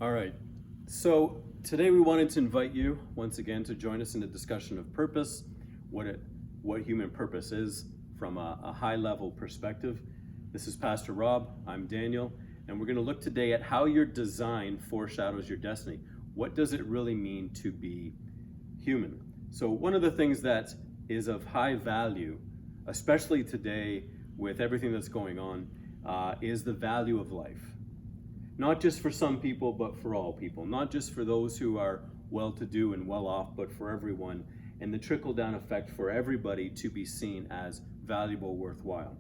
All right. So today we wanted to invite you once again to join us in a discussion of purpose, what human purpose is from a high level perspective. This is Pastor Rob. I'm Daniel, and we're going to look today at how your design foreshadows your destiny. What does it really mean to be human? So one of the things that is of high value, especially today with everything that's going on, is the value of life. Not just for some people, but for all people. Not just for those who are well-to-do and well-off, but for everyone. And the trickle-down effect for everybody to be seen as valuable, worthwhile.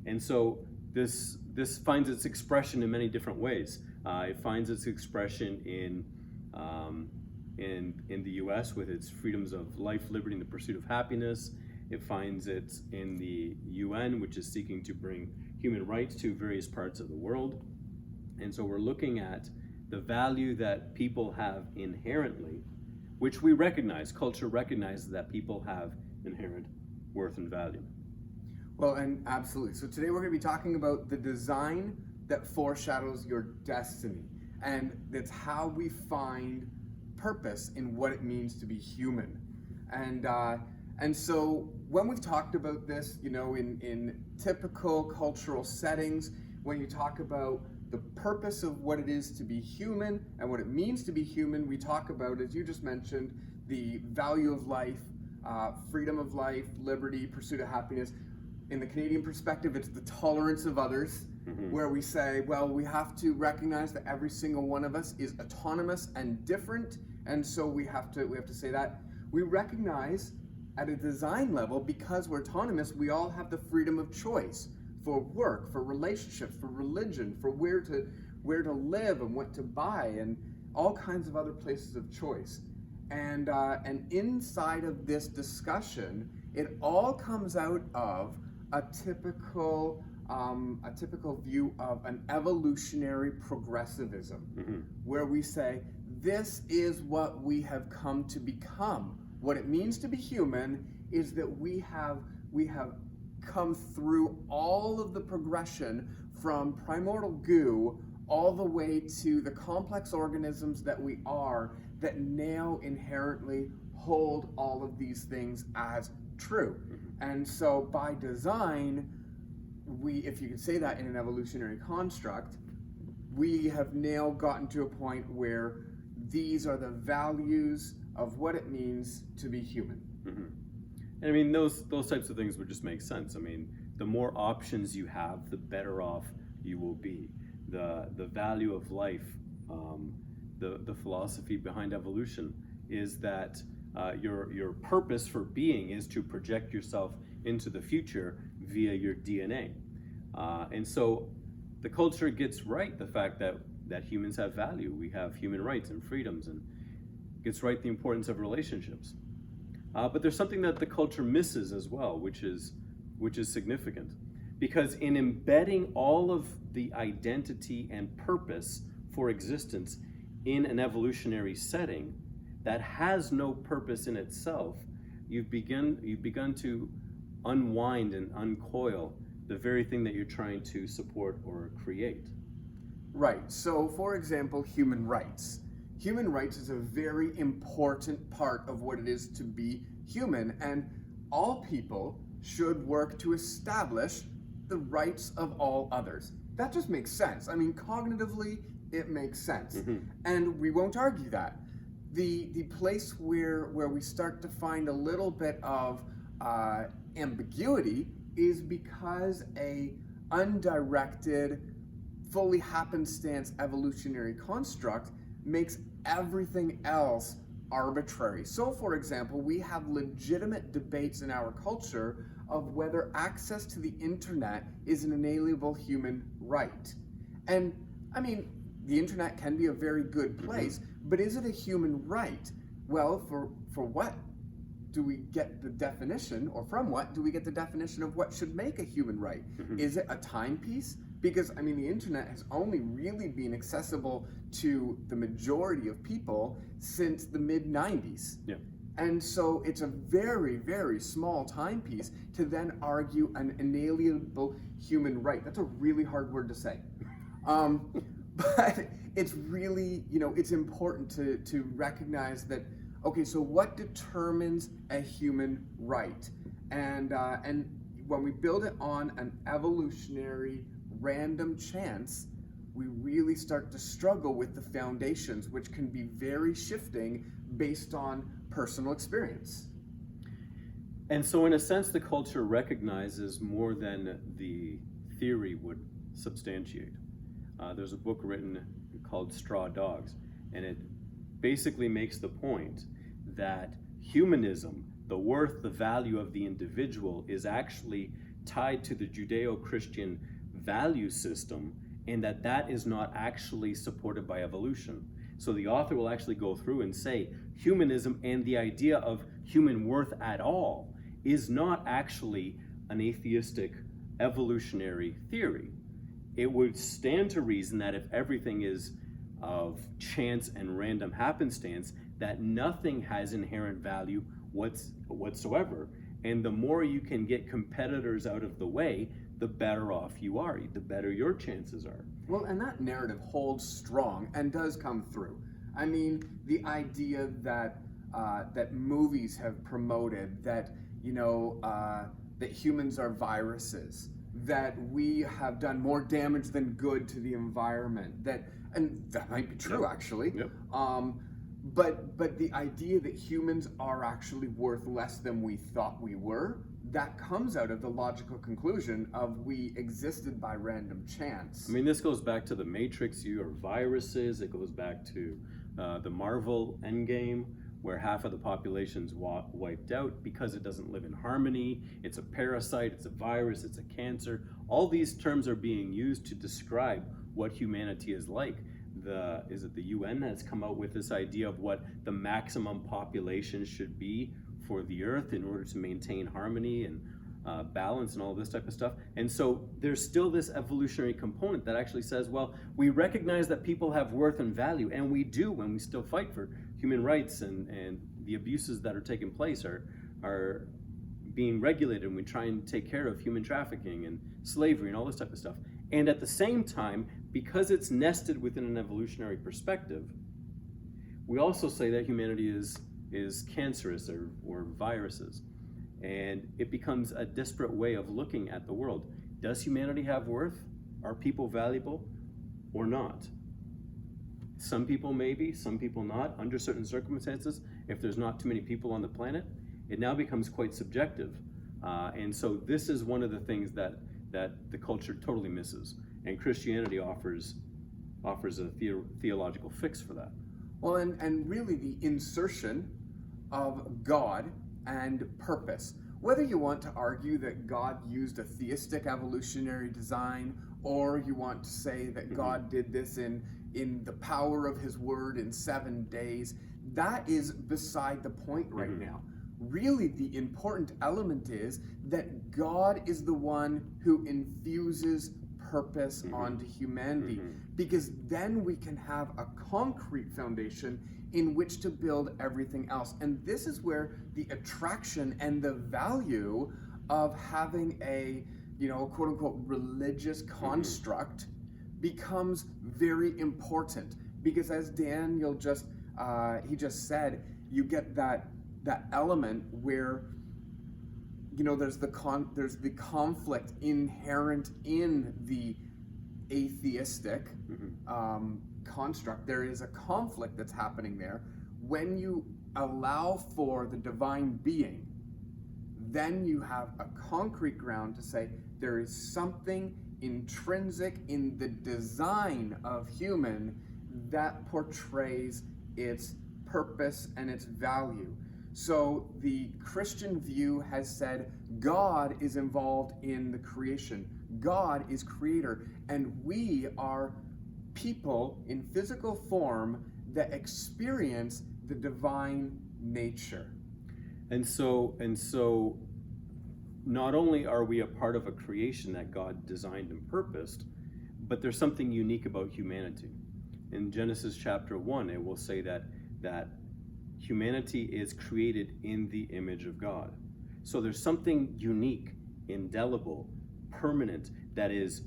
And so this finds its expression in many different ways. It finds its expression in the U.S. with its freedoms of life, liberty, and the pursuit of happiness. It finds it in the UN, which is seeking to bring human rights to various parts of the world. And so we're looking at the value that people have inherently, which we recognize, culture recognizes that people have inherent worth and value. Well, and absolutely. So today we're going to be talking about the design that foreshadows your destiny. And that's how we find purpose in what it means to be human. And so when we've talked about this, in typical cultural settings, when you talk about the purpose of what it is to be human and what it means to be human, we talk about, as you just mentioned, the value of life, freedom of life, liberty, pursuit of happiness. In the Canadian perspective, it's the tolerance of others, where we say, well, we have to recognize that every single one of us is autonomous and different, and so we have to say that. We recognize at a design level, because we're autonomous, we all have the freedom of choice. For work, for relationships, for religion, for where to live and what to buy, and all kinds of other places of choice. And inside of this discussion, it all comes out of a typical view of an evolutionary progressivism, where we say this is what we have come to become. What it means to be human is that we have come through all of the progression from primordial goo all the way to the complex organisms that we are, that now inherently hold all of these things as true. And so by design, if you could say that in an evolutionary construct, we have now gotten to a point where these are the values of what it means to be human. And I mean, those types of things would just make sense. I mean, the more options you have, the better off you will be. The value of life, the philosophy behind evolution is that your purpose for being is to project yourself into the future via your DNA. And so the culture gets right the fact that humans have value. We have human rights and freedoms, and gets right the importance of relationships. But there's something that the culture misses as well, which is significant. Because in embedding all of the identity and purpose for existence in an evolutionary setting that has no purpose in itself, you've begun to unwind and uncoil the very thing that you're trying to support or create. Right. So, for example, human rights. Human rights is a very important part of what it is to be human, and all people should work to establish the rights of all others. That just makes sense. I mean, cognitively, it makes sense. And we won't argue that. The place where we start to find a little bit of ambiguity is because a undirected, fully happenstance evolutionary construct makes everything else arbitrary. So, for example, we have legitimate debates in our culture of whether access to the internet is an inalienable human right. And, I mean, the internet can be a very good place, but is it a human right? Well, for what do we get the definition, or from what do we get the definition of what should make a human right? Is it a timepiece? Because, I mean, the internet has only really been accessible to the majority of people since the mid-90s. Yeah. And so it's a very, very small timepiece to then argue an inalienable human right. That's a really hard word to say. But it's really, it's important to recognize that, okay, so what determines a human right? And when we build it on an evolutionary random chance, we really start to struggle with the foundations, which can be very shifting based on personal experience. And so, in a sense, the culture recognizes more than the theory would substantiate. There's a book written called Straw Dogs, and it basically makes the point that humanism, the worth, the value of the individual, is actually tied to the Judeo-Christian value system, and that is not actually supported by evolution. So the author will actually go through and say humanism and the idea of human worth at all is not actually an atheistic evolutionary theory. It would stand to reason that if everything is of chance and random happenstance, that nothing has inherent value whatsoever. And the more you can get competitors out of the way, the better off you are, the better your chances are. Well, and that narrative holds strong and does come through. I mean, the idea that that movies have promoted that, that humans are viruses, that we have done more damage than good to the environment, and that might be true, actually. Yep. But the idea that humans are actually worth less than we thought we were, that comes out of the logical conclusion of we existed by random chance. I mean, this goes back to the Matrix, you are viruses. It goes back to the Marvel Endgame, where half of the population's wiped out because it doesn't live in harmony. It's a parasite, it's a virus, it's a cancer. All these terms are being used to describe what humanity is like. Is it the UN has come out with this idea of what the maximum population should be for the Earth in order to maintain harmony and balance and all this type of stuff. And so there's still this evolutionary component that actually says, well, we recognize that people have worth and value, and we do when we still fight for human rights, and the abuses that are taking place are being regulated, and we try and take care of human trafficking and slavery and all this type of stuff. And at the same time, because it's nested within an evolutionary perspective, we also say that humanity is cancerous or viruses. And it becomes a disparate way of looking at the world. Does humanity have worth? Are people valuable or not? Some people maybe, some people not. Under certain circumstances, if there's not too many people on the planet, it now becomes quite subjective. And so this is one of the things that the culture totally misses. And Christianity offers a theological fix for that. Well, and really the insertion of God and purpose. Whether you want to argue that God used a theistic evolutionary design, or you want to say that God did this in the power of his word in 7 days, that is beside the point right now. Really, the important element is that God is the one who infuses purpose onto humanity, because then we can have a concrete foundation in which to build everything else. And this is where the attraction and the value of having a, quote unquote, religious construct becomes very important. Because as Daniel just said, you get that element where there's the conflict inherent in the atheistic construct. There is a conflict that's happening there. When you allow for the divine being, then you have a concrete ground to say there is something intrinsic in the design of human that portrays its purpose and its value. So the Christian view has said God is involved in the creation. God is creator, and we are people in physical form that experience the divine nature. And so not only are we a part of a creation that God designed and purposed, but there's something unique about humanity. In Genesis chapter 1, it will say that humanity is created in the image of God. So there's something unique, indelible, permanent that is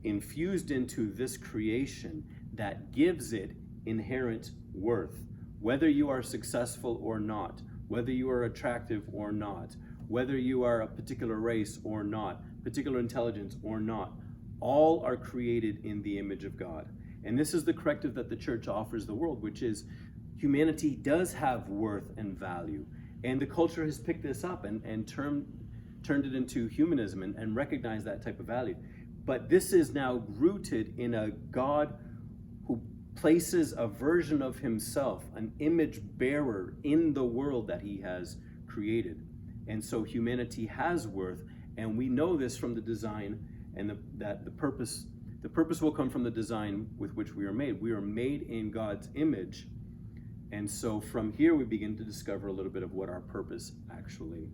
infused into this creation that gives it inherent worth. Whether you are successful or not, whether you are attractive or not, whether you are a particular race or not, particular intelligence or not, all are created in the image of God. And this is the corrective that the church offers the world, which is humanity does have worth and value. And the culture has picked this up and turned it into humanism and recognized that type of value. But this is now rooted in a God who places a version of himself, an image bearer in the world that he has created. And so humanity has worth, and we know this from the design, and that the purpose will come from the design with which we are made. We are made in God's image. And so from here we begin to discover a little bit of what our purpose actually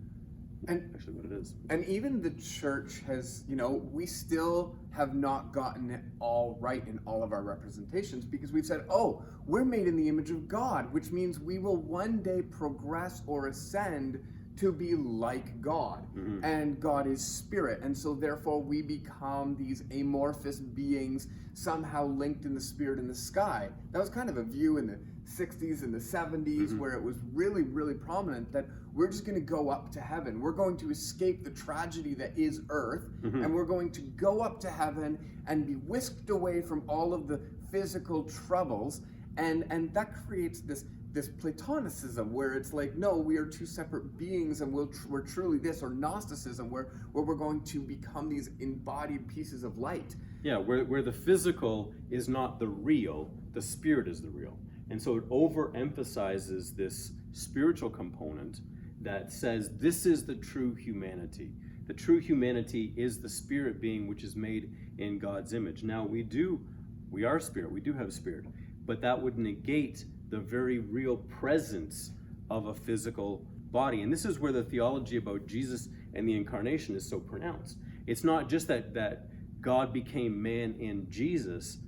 what it is. And even the church has, we still have not gotten it all right in all of our representations, because we've said, oh, we're made in the image of God, which means we will one day progress or ascend to be like God. Mm-hmm. And God is spirit. And so therefore we become these amorphous beings somehow linked in the spirit in the sky. That was kind of a view in the 60s and the 70s, mm-hmm. where it was really, really prominent that we're just going to go up to heaven. We're going to escape the tragedy that is earth, mm-hmm. and we're going to go up to heaven and be whisked away from all of the physical troubles. And that creates this Platonicism where it's like, no, we are two separate beings and we're truly this, or Gnosticism where we're going to become these embodied pieces of light. Yeah, where the physical is not the real, the spirit is the real. And so it overemphasizes this spiritual component that says this is the true humanity. The true humanity is the spirit being which is made in God's image. Now we are spirit, we do have spirit, but that would negate the very real presence of a physical body. And this is where the theology about Jesus and the incarnation is so pronounced. It's not just that God became man in Jesus,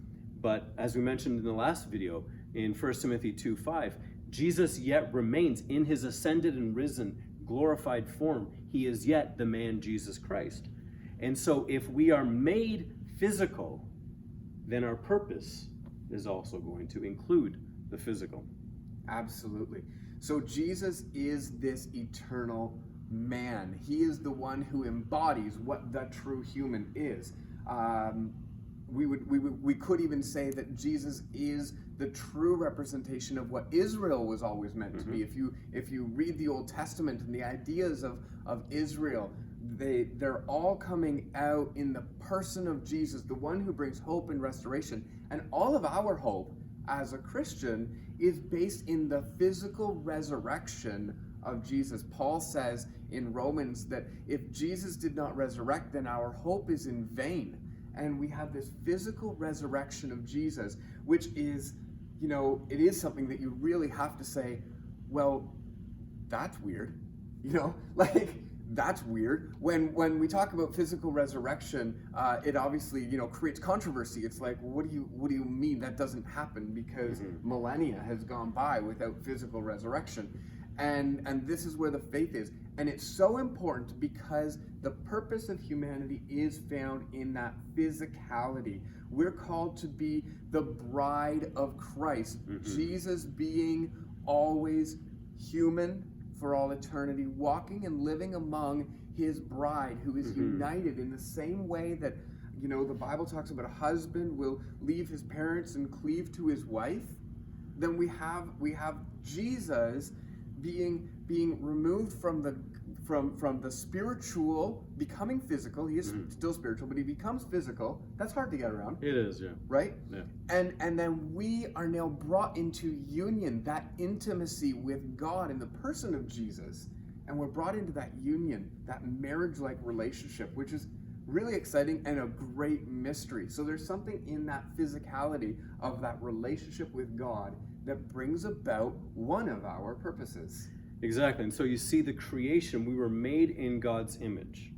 but as we mentioned in the last video, in 1 Timothy 2:5, Jesus yet remains in his ascended and risen, glorified form. He is yet the man Jesus Christ. And so if we are made physical, then our purpose is also going to include the physical. Absolutely. So Jesus is this eternal man. He is the one who embodies what the true human is. We could even say that Jesus is the true representation of what Israel was always meant to be. If you read the Old Testament and the ideas of Israel, they're all coming out in the person of Jesus, the one who brings hope and restoration. And all of our hope as a Christian is based in the physical resurrection of Jesus. Paul says in Romans that if Jesus did not resurrect, then our hope is in vain. And we have this physical resurrection of Jesus, which is, it is something that you really have to say, well, that's weird. That's weird. When we talk about physical resurrection, it obviously, creates controversy. It's like, what do you mean that doesn't happen? Because millennia has gone by without physical resurrection. And this is where the faith is. And it's so important because the purpose of humanity is found in that physicality. We're called to be the bride of Christ. Jesus being always human for all eternity, walking and living among his bride, who is united in the same way that, the Bible talks about a husband will leave his parents and cleave to his wife. Then we have Jesus being removed from the spiritual, becoming physical. He is still spiritual, but he becomes physical. That's hard to get around. It is, yeah. Right? Yeah. And then we are now brought into union, that intimacy with God in the person of Jesus. And we're brought into that union, that marriage-like relationship, which is really exciting and a great mystery. So there's something in that physicality of that relationship with God that brings about one of our purposes. Exactly. And so you see the creation, we were made in God's image.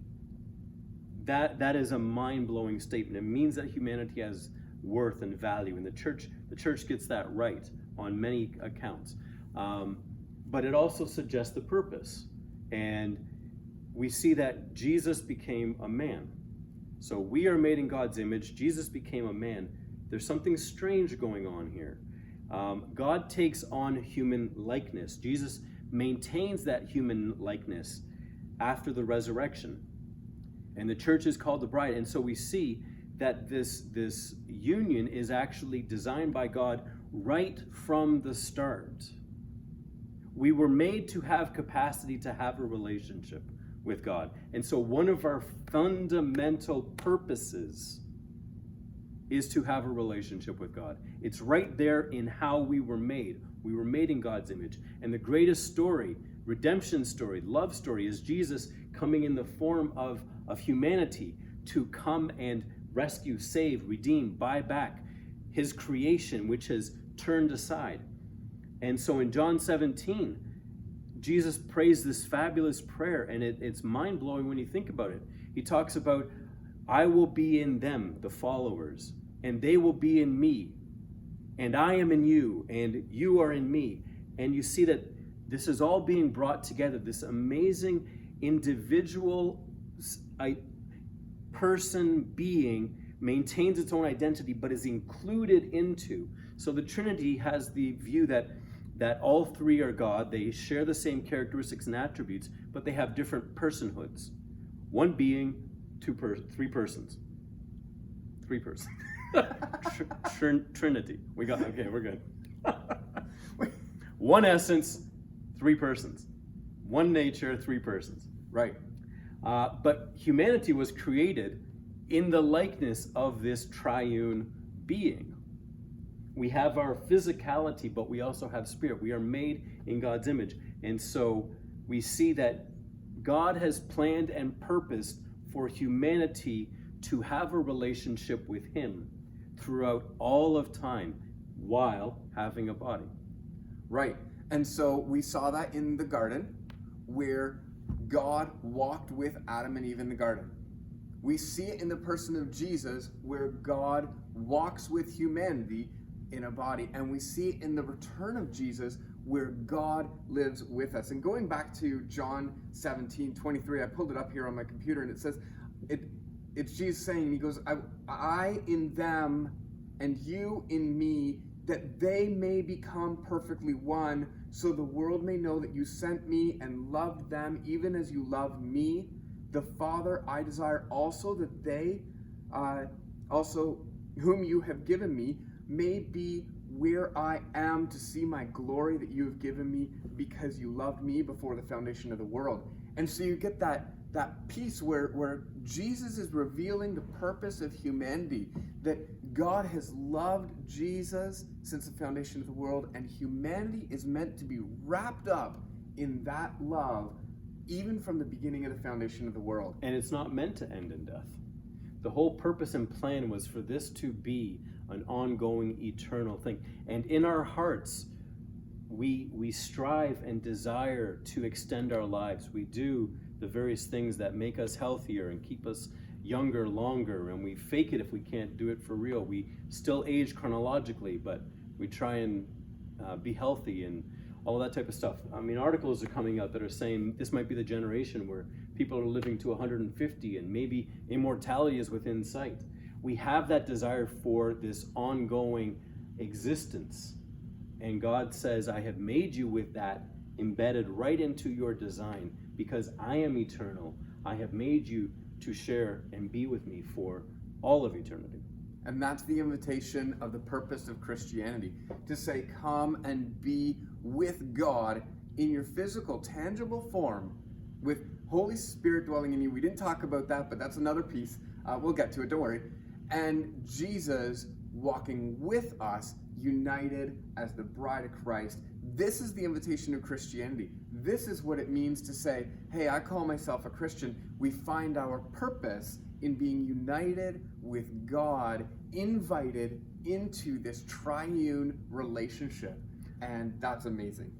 That is a mind-blowing statement. It means that humanity has worth and value, and the church gets that right on many accounts. But it also suggests the purpose. And we see that Jesus became a man. So we are made in God's image. Jesus became a man. There's something strange going on here. God takes on human likeness. Jesus maintains that human likeness after the resurrection. And the church is called the bride. And so we see that this union is actually designed by God right from the start. We were made to have capacity to have a relationship with God. And so one of our fundamental purposes is to have a relationship with God. It's right there in how we were made. We were made in God's image. And the greatest story, redemption story, love story, is Jesus coming in the form of humanity to come and rescue, save, redeem, buy back his creation, which has turned aside. And so in John 17, Jesus prays this fabulous prayer, and it's mind-blowing when you think about it. He talks about, I will be in them, the followers, and they will be in me, and I am in you, and you are in me. And you see that this is all being brought together, this amazing individual person being maintains its own identity, but is included into. So the Trinity has the view that all three are God. They share the same characteristics and attributes, but they have different personhoods. One being, three persons. Three persons. Trinity. We're good. One essence, three persons. One nature, three persons. Right. But humanity was created in the likeness of this triune being. We have our physicality, but we also have spirit. We are made in God's image. And so we see that God has planned and purposed for humanity to have a relationship with him throughout all of time while having a body. Right. And so we saw that in the garden where God walked with Adam and Eve in the garden. We see it in the person of Jesus where God walks with humanity in a body. And we see it in the return of Jesus where God lives with us. And going back to John 17:23, I pulled it up here on my computer, and it says, it's Jesus saying, he goes, I in them and you in me, that they may become perfectly one, so the world may know that you sent me and loved them even as you loved me. The Father I desire also that they also whom you have given me may be where I am, to see my glory that you have given me, because you loved me before the foundation of the world. And so you get that piece where Jesus is revealing the purpose of humanity, that God has loved Jesus since the foundation of the world, and humanity is meant to be wrapped up in that love even from the beginning of the foundation of the world. And it's not meant to end in death. The whole purpose and plan was for this to be an ongoing, eternal thing. And in our hearts, we strive and desire to extend our lives. We do the various things that make us healthier and keep us younger longer, and we fake it if we can't do it for real. We still age chronologically, but we try and be healthy and all that type of stuff. I mean, articles are coming out that are saying this might be the generation where people are living to 150 and maybe immortality is within sight. We have that desire for this ongoing existence. And God says, I have made you with that embedded right into your design, because I am eternal. I have made you to share and be with me for all of eternity. And that's the invitation of the purpose of Christianity, to say, come and be with God in your physical, tangible form, with Holy Spirit dwelling in you. We didn't talk about that, but that's another piece. We'll get to it, don't worry. And Jesus walking with us, united as the bride of Christ. This is the invitation of Christianity. This is what it means to say, hey, I call myself a Christian. We find our purpose in being united with God, invited into this triune relationship. And that's amazing.